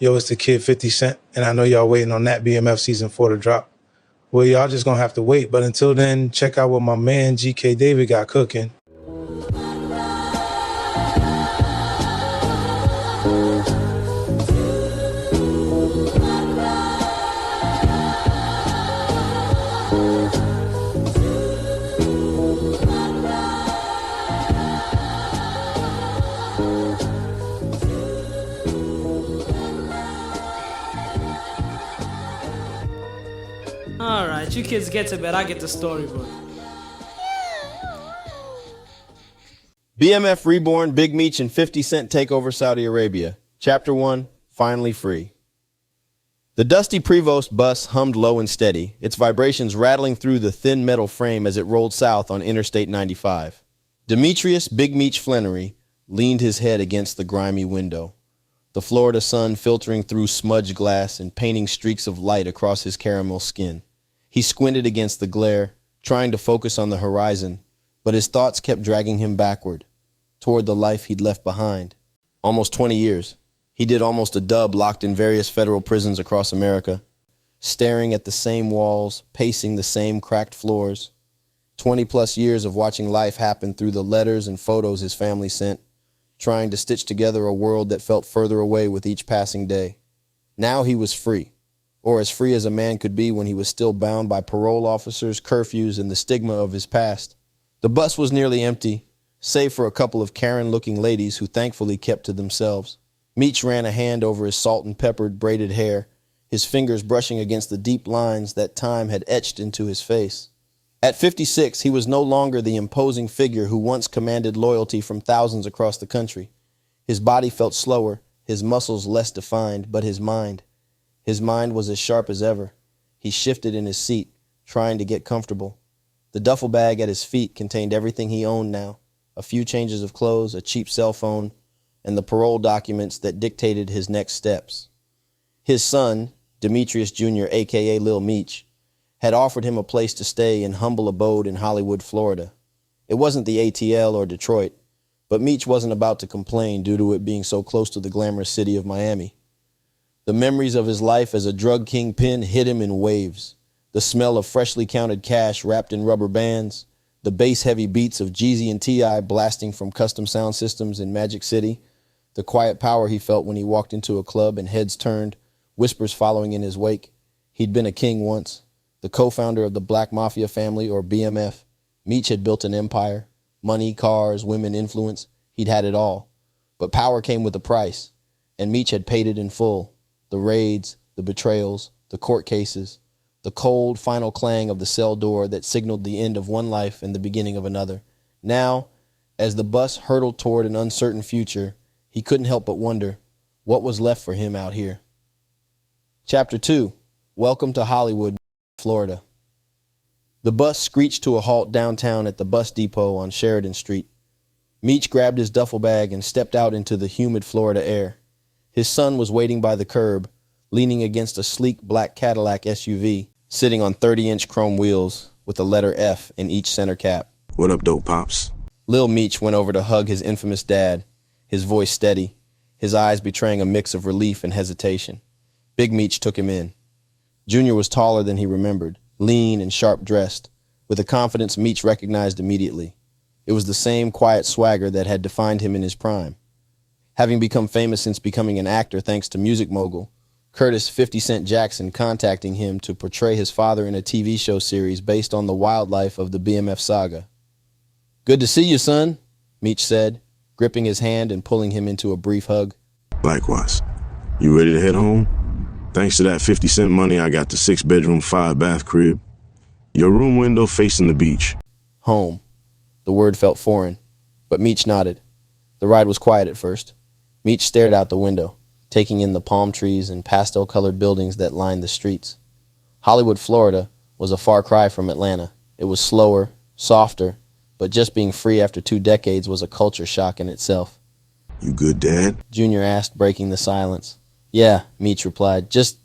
Yo, it's the kid 50 Cent, and I know y'all waiting on that BMF season 4 to drop. Well, y'all just gonna have to wait, but until then, check out what my man GK David got cooking. Alright, you kids get to bed, I get the storybook. BMF Reborn, Big Meech, and 50 Cent take over Saudi Arabia. Chapter 1, Finally Free. The dusty Prevost bus hummed low and steady, its vibrations rattling through the thin metal frame as it rolled south on Interstate 95. Demetrius Big Meech Flannery leaned his head against the grimy window, the Florida sun filtering through smudged glass and painting streaks of light across his caramel skin. He squinted against the glare, trying to focus on the horizon, but his thoughts kept dragging him backward, toward the life he'd left behind. Almost 20 years. He did almost a dub locked in various federal prisons across America, staring at the same walls, pacing the same cracked floors. 20-plus years of watching life happen through the letters and photos his family sent, trying to stitch together a world that felt further away with each passing day. Now he was free. Or as free as a man could be when he was still bound by parole officers, curfews, and the stigma of his past. The bus was nearly empty, save for a couple of Karen-looking ladies who thankfully kept to themselves. Meech ran a hand over his salt-and-peppered braided hair, his fingers brushing against the deep lines that time had etched into his face. At 56, he was no longer the imposing figure who once commanded loyalty from thousands across the country. His body felt slower, his muscles less defined, but his mind was as sharp as ever. He shifted in his seat, trying to get comfortable. The duffel bag at his feet contained everything he owned now, a few changes of clothes, a cheap cell phone, and the parole documents that dictated his next steps. His son, Demetrius Jr., a.k.a. Lil Meech, had offered him a place to stay in humble abode in Hollywood, Florida. It wasn't the ATL or Detroit, but Meech wasn't about to complain due to it being so close to the glamorous city of Miami. The memories of his life as a drug kingpin hit him in waves. The smell of freshly counted cash wrapped in rubber bands, the bass-heavy beats of Jeezy and T.I. blasting from custom sound systems in Magic City, the quiet power he felt when he walked into a club and heads turned, whispers following in his wake. He'd been a king once, the co-founder of the Black Mafia family, or BMF. Meech had built an empire. Money, cars, women, influence. He'd had it all. But power came with a price, and Meech had paid it in full. The raids, the betrayals, the court cases, the cold, final clang of the cell door that signaled the end of one life and the beginning of another. Now, as the bus hurtled toward an uncertain future, he couldn't help but wonder what was left for him out here. Chapter 2, Welcome to Hollywood, Florida. The bus screeched to a halt downtown at the bus depot on Sheridan Street. Meech grabbed his duffel bag and stepped out into the humid Florida air. His son was waiting by the curb, leaning against a sleek black Cadillac SUV, sitting on 30-inch chrome wheels with a letter F in each center cap. What up, dope pops? Lil Meech went over to hug his infamous dad, his voice steady, his eyes betraying a mix of relief and hesitation. Big Meech took him in. Junior was taller than he remembered, lean and sharp-dressed, with a confidence Meech recognized immediately. It was the same quiet swagger that had defined him in his prime. Having become famous since becoming an actor thanks to music mogul Curtis 50 Cent Jackson contacting him to portray his father in a TV show series based on the wildlife of the BMF saga. "Good to see you, son," Meech said, gripping his hand and pulling him into a brief hug. Likewise. You ready to head home? Thanks to that 50 cent money, I got the 6-bedroom, 5-bath crib. Your room window facing the beach. Home. The word felt foreign, but Meech nodded. The ride was quiet at first. Meech stared out the window, taking in the palm trees and pastel-colored buildings that lined the streets. Hollywood, Florida, was a far cry from Atlanta. It was slower, softer, but just being free after 2 decades was a culture shock in itself. You good, Dad? Junior asked, breaking the silence. "Yeah," Meech replied, "just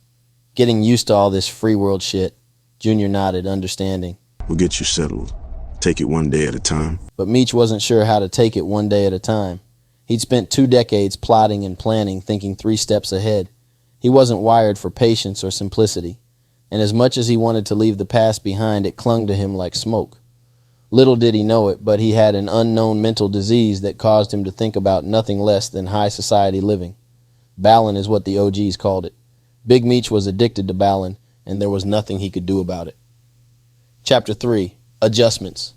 getting used to all this free world shit." Junior nodded, understanding. We'll get you settled. Take it one day at a time. But Meech wasn't sure how to take it one day at a time. He'd spent 2 decades plotting and planning, thinking 3 steps ahead. He wasn't wired for patience or simplicity, and as much as he wanted to leave the past behind, it clung to him like smoke. Little did he know it, but he had an unknown mental disease that caused him to think about nothing less than high society living. Ballin is what the OGs called it. Big Meech was addicted to Ballin, and there was nothing he could do about it. Chapter 3. Adjustments.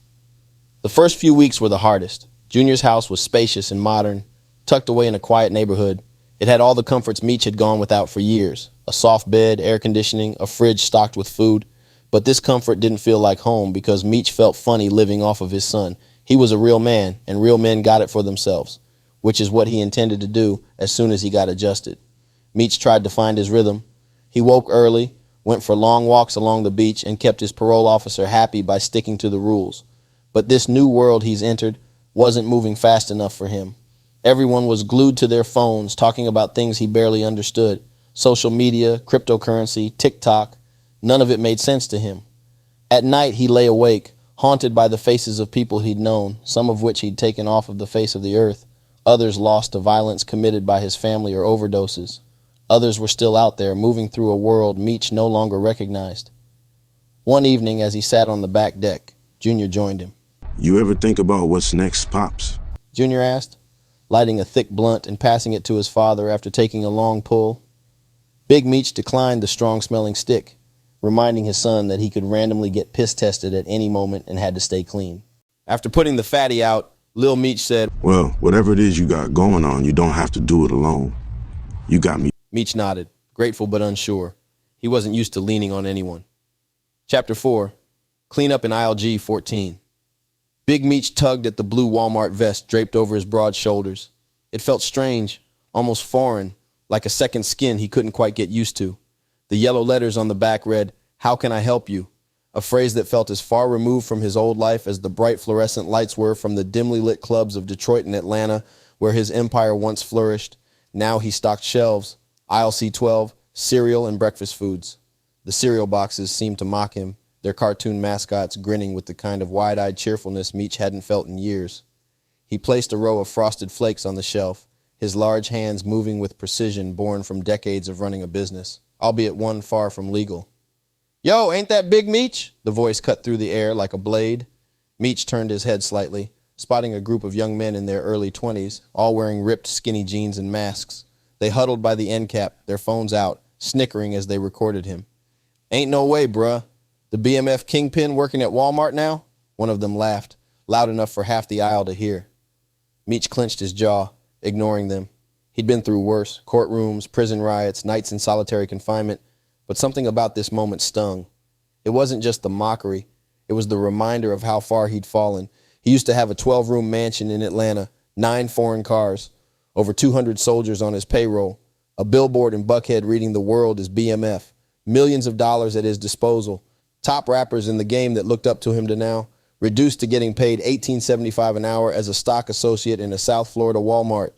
The first few weeks were the hardest. Junior's house was spacious and modern, tucked away in a quiet neighborhood. It had all the comforts Meech had gone without for years. A soft bed, air conditioning, a fridge stocked with food. But this comfort didn't feel like home because Meech felt funny living off of his son. He was a real man, and real men got it for themselves, which is what he intended to do as soon as he got adjusted. Meech tried to find his rhythm. He woke early, went for long walks along the beach, and kept his parole officer happy by sticking to the rules. But this new world he's entered wasn't moving fast enough for him. Everyone was glued to their phones, talking about things he barely understood. Social media, cryptocurrency, TikTok. None of it made sense to him. At night, he lay awake, haunted by the faces of people he'd known, some of which he'd taken off of the face of the earth, others lost to violence committed by his family or overdoses. Others were still out there, moving through a world Meech no longer recognized. One evening, as he sat on the back deck, Junior joined him. You ever think about what's next, Pops? Junior asked, lighting a thick blunt and passing it to his father after taking a long pull. Big Meech declined the strong-smelling stick, reminding his son that he could randomly get piss tested at any moment and had to stay clean. After putting the fatty out, Lil Meech said, Well, whatever it is you got going on, you don't have to do it alone. You got me. Meech nodded, grateful but unsure. He wasn't used to leaning on anyone. Chapter 4. Clean up in aisle G14. Big Meech tugged at the blue Walmart vest draped over his broad shoulders. It felt strange, almost foreign, like a second skin he couldn't quite get used to. The yellow letters on the back read, "How can I help you?" A phrase that felt as far removed from his old life as the bright fluorescent lights were from the dimly lit clubs of Detroit and Atlanta, where his empire once flourished. Now he stocked shelves, aisle C12, cereal and breakfast foods. The cereal boxes seemed to mock him, their cartoon mascots grinning with the kind of wide-eyed cheerfulness Meech hadn't felt in years. He placed a row of frosted flakes on the shelf, his large hands moving with precision born from decades of running a business, albeit one far from legal. "Yo, ain't that Big Meech?" The voice cut through the air like a blade. Meech turned his head slightly, spotting a group of young men in their early 20s, all wearing ripped skinny jeans and masks. They huddled by the end cap, their phones out, snickering as they recorded him. "Ain't no way, bruh. The BMF kingpin working at Walmart now?" One of them laughed, loud enough for half the aisle to hear. Meech clenched his jaw, ignoring them. He'd been through worse, courtrooms, prison riots, nights in solitary confinement, but something about this moment stung. It wasn't just the mockery, it was the reminder of how far he'd fallen. He used to have a 12-room mansion in Atlanta, 9 foreign cars, over 200 soldiers on his payroll, a billboard in Buckhead reading "The world is BMF," millions of dollars at his disposal, top rappers in the game that looked up to him to now, reduced to getting paid $18.75 an hour as a stock associate in a South Florida Walmart.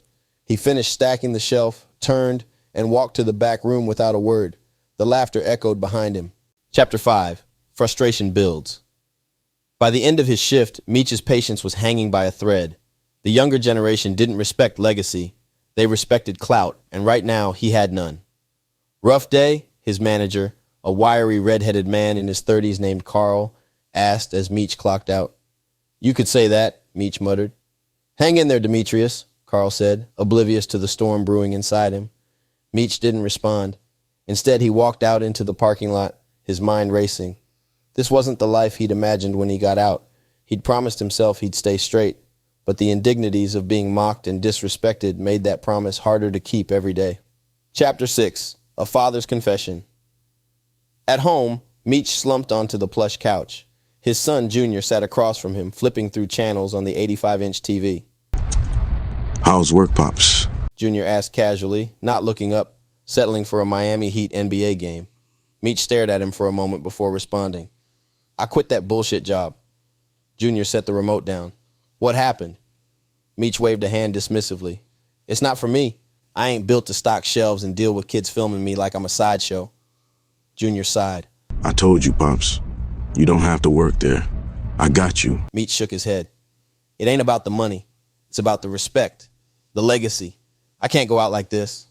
He finished stacking the shelf, turned, and walked to the back room without a word. The laughter echoed behind him. Chapter 5. Frustration builds. By the end of his shift, Meech's patience was hanging by a thread. The younger generation didn't respect legacy. They respected clout, and right now he had none. "Rough day?" his manager, a wiry red-headed man in his 30s named Carl, asked as Meech clocked out. "You could say that," Meech muttered. "Hang in there, Demetrius," Carl said, oblivious to the storm brewing inside him. Meech didn't respond. Instead, he walked out into the parking lot, his mind racing. This wasn't the life he'd imagined when he got out. He'd promised himself he'd stay straight, but the indignities of being mocked and disrespected made that promise harder to keep every day. Chapter 6. A Father's Confession. At home, Meech slumped onto the plush couch. His son, Junior, sat across from him, flipping through channels on the 85-inch TV. How's work, Pops? Junior asked casually, not looking up, settling for a Miami Heat NBA game. Meech stared at him for a moment before responding. "I quit that bullshit job." Junior set the remote down. "What happened?" Meech waved a hand dismissively. "It's not for me. I ain't built to stock shelves and deal with kids filming me like I'm a sideshow." Junior sighed. I told you, Pops. You don't have to work there. I got you. Meech shook his head. "It ain't about the money. It's about the respect, the legacy. I can't go out like this."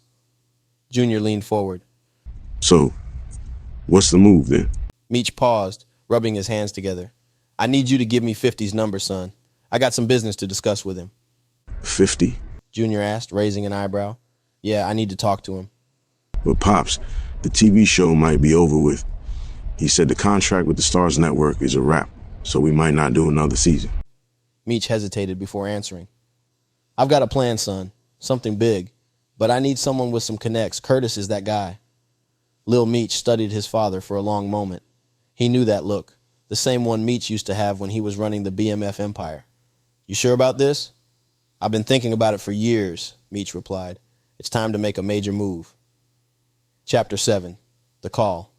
Junior leaned forward. So, what's the move then? Meech paused, rubbing his hands together. I need you to give me 50's number, son. I got some business to discuss with him. 50? Junior asked, raising an eyebrow. Yeah, I need to talk to him. But Pops, the TV show might be over with. He said the contract with the Stars Network is a wrap, so we might not do another season. Meech hesitated before answering. I've got a plan, son. Something big. But I need someone with some connects. Curtis is that guy. Lil Meech studied his father for a long moment. He knew that look, the same one Meech used to have when he was running the BMF empire. You sure about this? I've been thinking about it for years, Meech replied. It's time to make a major move. Chapter 7, The Call.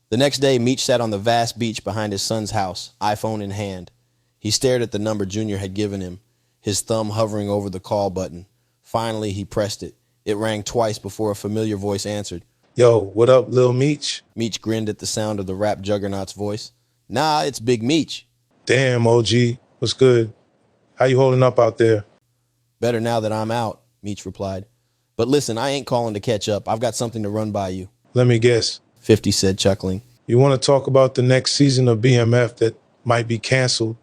The next day, Meech sat on the vast beach behind his son's house, iPhone in hand. He stared at the number Junior had given him, his thumb hovering over the call button. Finally, he pressed it. It rang twice before a familiar voice answered. Yo, what up, Lil Meech? Meech grinned at the sound of the rap juggernaut's voice. Nah, it's Big Meech. Damn, OG. What's good? How you holding up out there? Better now that I'm out, Meech replied. But listen, I ain't calling to catch up. I've got something to run by you. Let me guess. 50 said, chuckling. You want to talk about the next season of BMF that might be canceled?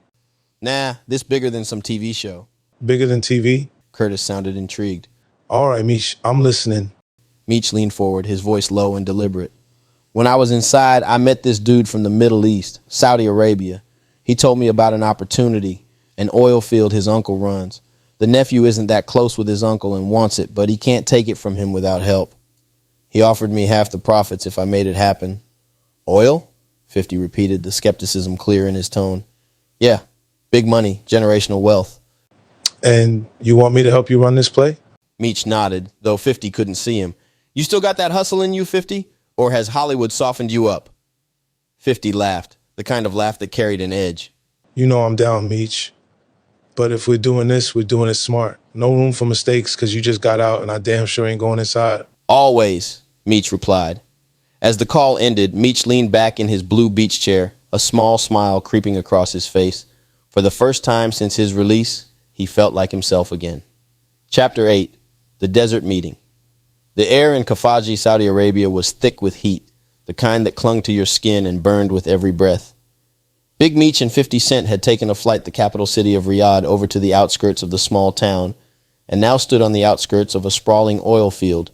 Nah, this bigger than some TV show. Bigger than TV? Curtis sounded intrigued. All right, Meech, I'm listening. Meech leaned forward, his voice low and deliberate. When I was inside, I met this dude from the Middle East, Saudi Arabia. He told me about an opportunity, an oil field his uncle runs. The nephew isn't that close with his uncle and wants it, but he can't take it from him without help. He offered me half the profits if I made it happen. Oil? 50 repeated, the skepticism clear in his tone. Yeah, big money, generational wealth. And you want me to help you run this play? Meech nodded, though 50 couldn't see him. You still got that hustle in you, 50? Or has Hollywood softened you up? 50 laughed, the kind of laugh that carried an edge. You know I'm down, Meech. But if we're doing this, we're doing it smart. No room for mistakes because you just got out and I damn sure ain't going inside. Always, Meech replied. As the call ended, Meech leaned back in his blue beach chair, a small smile creeping across his face. For the first time since his release, he felt like himself again. Chapter 8, The Desert Meeting. The air in Kafaji, Saudi Arabia was thick with heat, the kind that clung to your skin and burned with every breath. Big Meech and 50 Cent had taken a flight the capital city of Riyadh over to the outskirts of the small town, and now stood on the outskirts of a sprawling oil field,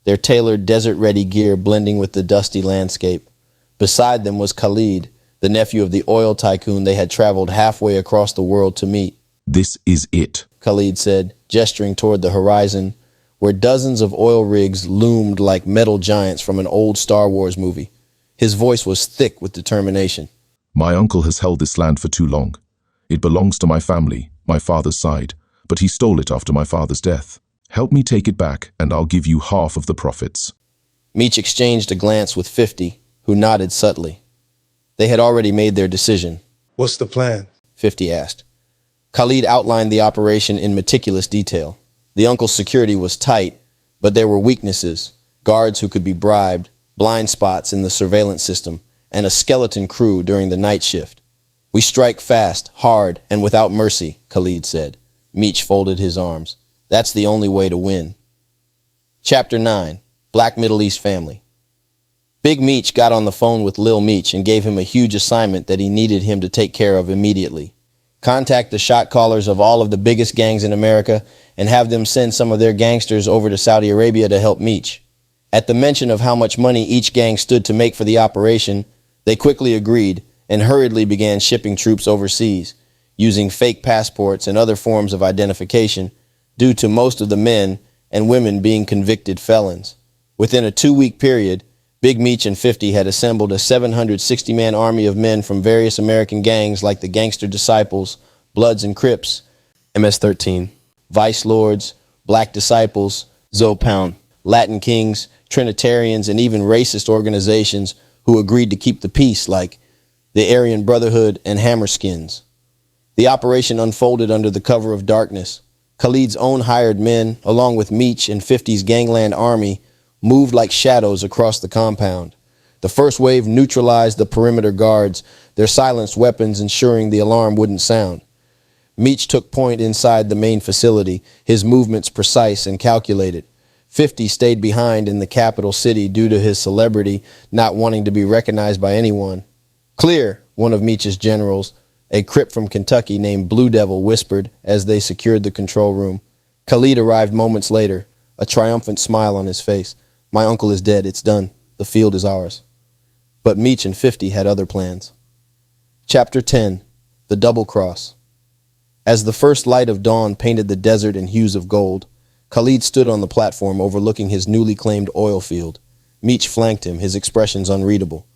their tailored desert-ready gear blending with the dusty landscape. Beside them was Khalid, the nephew of the oil tycoon they had traveled halfway across the world to meet. This is it, Khalid said, gesturing toward the horizon, where dozens of oil rigs loomed like metal giants from an old Star Wars movie. His voice was thick with determination. My uncle has held this land for too long. It belongs to my family, my father's side, but he stole it after my father's death. Help me take it back, and I'll give you half of the profits. Meech exchanged a glance with 50, who nodded subtly. They had already made their decision. What's the plan? 50 asked. Khalid outlined the operation in meticulous detail. The uncle's security was tight, but there were weaknesses, guards who could be bribed, blind spots in the surveillance system, and a skeleton crew during the night shift. We strike fast, hard, and without mercy, Khalid said. Meech folded his arms. That's the only way to win. Chapter 9, Black Middle East Family. Big Meech got on the phone with Lil Meech and gave him a huge assignment that he needed him to take care of immediately. Contact the shot callers of all of the biggest gangs in America and have them send some of their gangsters over to Saudi Arabia to help Meech. At the mention of how much money each gang stood to make for the operation, they quickly agreed and hurriedly began shipping troops overseas, using fake passports and other forms of identification, due to most of the men and women being convicted felons. Within a 2-week period, Big Meech and 50 had assembled a 760-man army of men from various American gangs like the Gangster Disciples, Bloods and Crips, MS-13, Vice Lords, Black Disciples, Zopound, Latin Kings, Trinitarians, and even racist organizations who agreed to keep the peace like the Aryan Brotherhood and Hammerskins. The operation unfolded under the cover of darkness. Khalid's own hired men, along with Meech and 50's gangland army, moved like shadows across the compound. The first wave neutralized the perimeter guards, their silenced weapons ensuring the alarm wouldn't sound. Meech took point inside the main facility, his movements precise and calculated. 50 stayed behind in the capital city due to his celebrity not wanting to be recognized by anyone. Clear, one of Meech's generals, a Crip from Kentucky named Blue Devil, whispered as they secured the control room. Khalid arrived moments later, a triumphant smile on his face. My uncle is dead. It's done. The field is ours. But Meech and 50 had other plans. Chapter 10. The Double Cross. As the first light of dawn painted the desert in hues of gold, Khalid stood on the platform overlooking his newly claimed oil field. Meech flanked him, his expressions unreadable.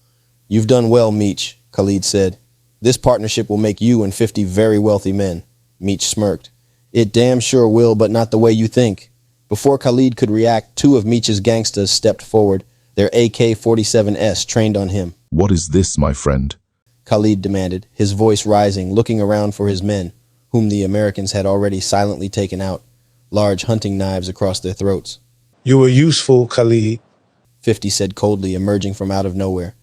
You've done well, Meech, Khalid said. This partnership will make you and 50 very wealthy men. Meech smirked. It damn sure will, but not the way you think. Before Khalid could react, two of Meech's gangsters stepped forward, their AK-47s trained on him. What is this, my friend? Khalid demanded, his voice rising, looking around for his men, whom the Americans had already silently taken out, large hunting knives across their throats. You were useful, Khalid, 50 said coldly, emerging from out of nowhere.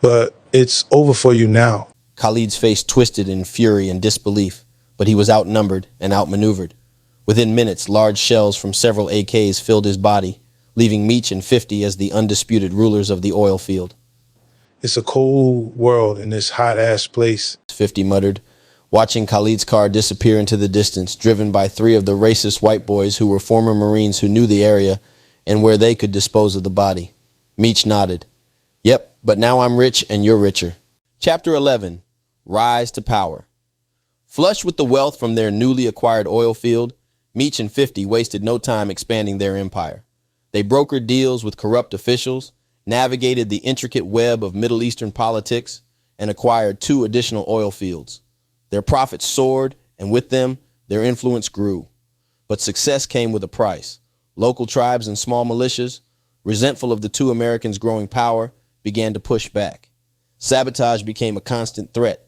but it's over for you now. Khalid's face twisted in fury and disbelief, but he was outnumbered and outmaneuvered. Within minutes, large shells from several AKs filled his body, leaving Meech and 50 as the undisputed rulers of the oil field. It's a cold world in this hot-ass place. 50 muttered, watching Khalid's car disappear into the distance, driven by three of the racist white boys who were former Marines who knew the area and where they could dispose of the body. Meech nodded. Yep, but now I'm rich and you're richer. Chapter 11. Rise to Power. Flush with the wealth from their newly acquired oil field, Meech and 50 wasted no time expanding their empire. They brokered deals with corrupt officials, navigated the intricate web of Middle Eastern politics, and acquired 2 additional oil fields. Their profits soared, and with them, their influence grew. But success came with a price. Local tribes and small militias, resentful of the 2 Americans' growing power, began to push back. Sabotage became a constant threat.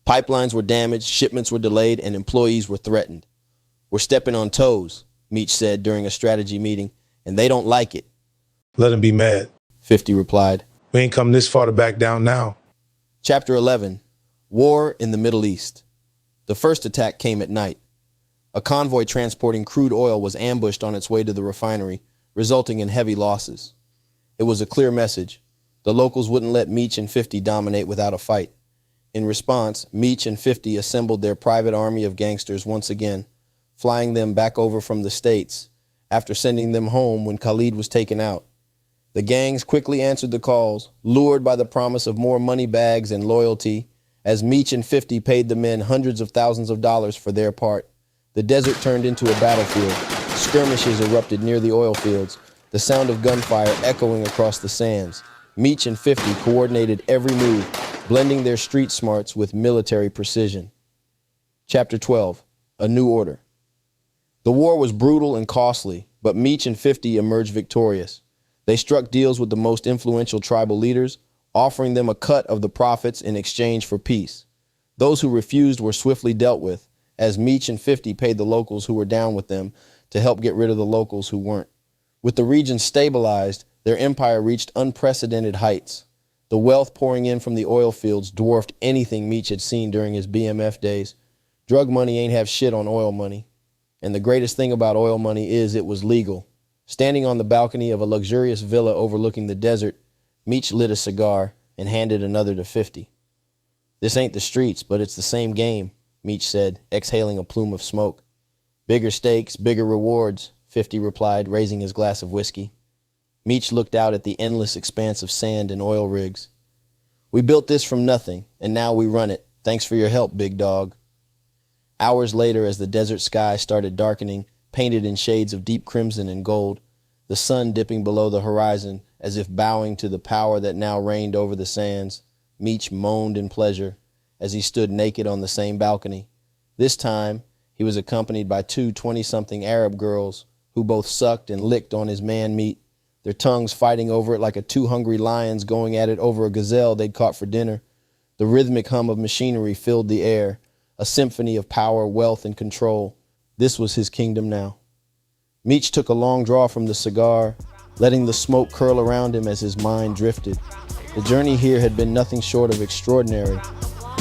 Pipelines were damaged, shipments were delayed, and employees were threatened. We're stepping on toes, Meech said during a strategy meeting, and they don't like it. Let him be mad. 50 replied. We ain't come this far to back down now. Chapter 11. War in the Middle East. The first attack came at night. A convoy transporting crude oil was ambushed on its way to the refinery, resulting in heavy losses. It was a clear message. The locals wouldn't let Meech and 50 dominate without a fight. In response, Meech and 50 assembled their private army of gangsters once again, flying them back over from the States after sending them home when Khalid was taken out. The gangs quickly answered the calls, lured by the promise of more money bags and loyalty, as Meech and 50 paid the men hundreds of thousands of dollars for their part. The desert turned into a battlefield. Skirmishes erupted near the oil fields, the sound of gunfire echoing across the sands. Meech and 50 coordinated every move, blending their street smarts with military precision. Chapter 12. A New Order. The war was brutal and costly, but Meech and 50 emerged victorious. They struck deals with the most influential tribal leaders, offering them a cut of the profits in exchange for peace. Those who refused were swiftly dealt with, as Meech and 50 paid the locals who were down with them to help get rid of the locals who weren't. With the region stabilized, their empire reached unprecedented heights. The wealth pouring in from the oil fields dwarfed anything Meech had seen during his BMF days. Drug money ain't have shit on oil money. And the greatest thing about oil money is it was legal. Standing on the balcony of a luxurious villa overlooking the desert, Meech lit a cigar and handed another to 50. This ain't the streets, but it's the same game, Meech said, exhaling a plume of smoke. Bigger stakes, bigger rewards, 50 replied, raising his glass of whiskey. Meech looked out at the endless expanse of sand and oil rigs. We built this from nothing, and now we run it. Thanks for your help, big dog. Hours later, as the desert sky started darkening, painted in shades of deep crimson and gold, the sun dipping below the horizon as if bowing to the power that now reigned over the sands, Meech moaned in pleasure as he stood naked on the same balcony. This time, he was accompanied by 2 20-something Arab girls who both sucked and licked on his man-meat, their tongues fighting over it like 2 hungry lions going at it over a gazelle they'd caught for dinner. The rhythmic hum of machinery filled the air, a symphony of power, wealth, and control. This was his kingdom now. Meech took a long draw from the cigar, letting the smoke curl around him as his mind drifted. The journey here had been nothing short of extraordinary,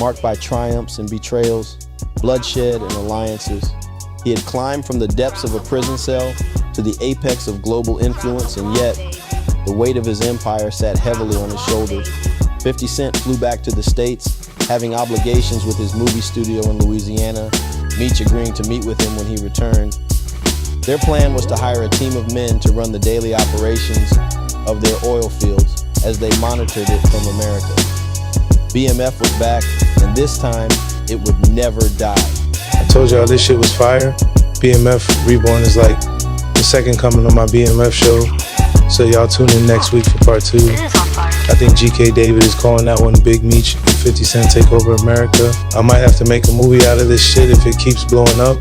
marked by triumphs and betrayals, bloodshed and alliances. He had climbed from the depths of a prison cell to the apex of global influence, and yet the weight of his empire sat heavily on his shoulders. 50 Cent flew back to the States, having obligations with his movie studio in Louisiana, Meech agreeing to meet with him when he returned. Their plan was to hire a team of men to run the daily operations of their oil fields as they monitored it from America. BMF was back, and this time, it would never die. I told y'all this shit was fire. BMF Reborn is like the second coming on my BMF show. So y'all tune in next week for part 2. I think GK David is calling that one Big Meech and 50 Cent Take Over America. I might have to make a movie out of this shit if it keeps blowing up.